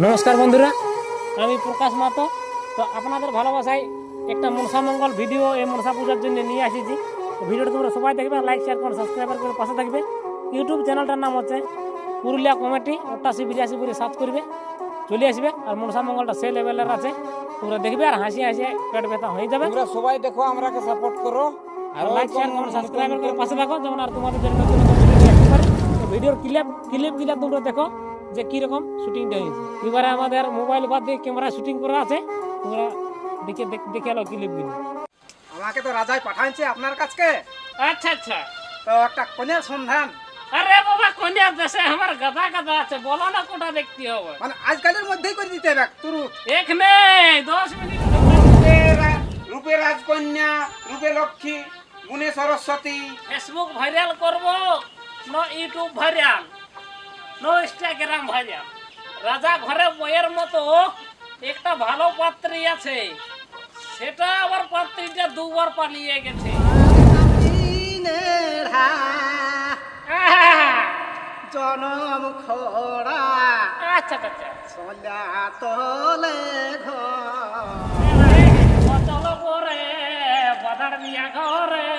নমস্কার বন্ধুরা, আমি প্রকাশ মাতো। তো আপনাদের ভালোবাসায় একটা মনসা মঙ্গল ভিডিও এই মনসা পূজার জন্য নিয়ে আসিছি। ভিডিওটা তোমরা সবাই দেখবে, লাইক শেয়ার করে সাবস্ক্রাইবার করে পাশে থাকবে। ইউটিউব চ্যানেলটার নাম হচ্ছে পুরুলিয়া কমিটি 8882 করে সার্চ করবে, চলে আসবে। আর মনসা মঙ্গলটা সে লেভেলের আছে, তোমরা দেখবে আর হাসি হাসি পেট ব্যথা হয়ে যাবে। তোমরা সবাই দেখো, আমরাকে সাপোর্ট করো আর লাইক শেয়ার করে সাবস্ক্রাইবার করে পাশে থাকো, যেমন আর তোমাদের জন্য নতুন নতুন ভিডিও আসতে পারে। তো ভিডিওর ক্লিপগুলো তোমরা দেখো যে কীরকম শুটিংটা হয়েছে। এবারে আমাদের মোবাইল বাদ দিয়ে ক্যামেরা শুটিং করা আছে, তোমরা দেখে এলো ক্লিপগুলো। আমাকে তো রাজাই পাঠাইছে আপনার কাছে। আচ্ছা আচ্ছা, তো একটা কন্যার সন্ধান, আরে বাবা কন্যার দেশে আমার গাদা গাদা আছে, বলো না কোটা দেখতে হবে। মানে আজকালের মধ্যেই করে দিতে হবে তুরুত। এখানে 10 মিনিট রূপে রাজকন্যা, রূপে লক্ষ্মী, গুণে সরস্বতী। ফেসবুক ভাইরাল করব, no YouTube viral, no Instagram viral. রাজা ঘরে বইয়ের মতো একটা ভালো পাত্রী আছে, সেটা আবার পাত্রীটা দুবার পালিয়ে গেছে। জনম খরা আচ্ছা আচ্ছা, সন্ধ্যা তলে চল করে বাদার মিয়া ঘরে,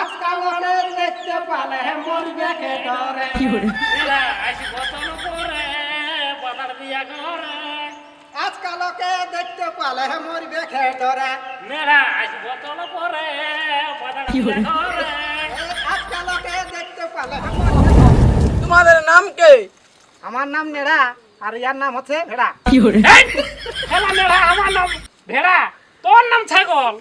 আজকাল দেখতে পালে মরবে কে ডরে। আসি বচন করে বাদার মিয়া ঘরে, আজকালকে দেখতে পালে মরবে কে ডরে। মেরা আসি বচন করে বাদার মিয়া ঘরে। আজকালকে দেখতে পালে। তোমাদের নাম কে? আমার নাম নেড়া আর ইয়ার নাম হচ্ছে ভেড়া। এই, খেলা মেরা, আমার নাম ভেড়া, তোর নাম ছাগল।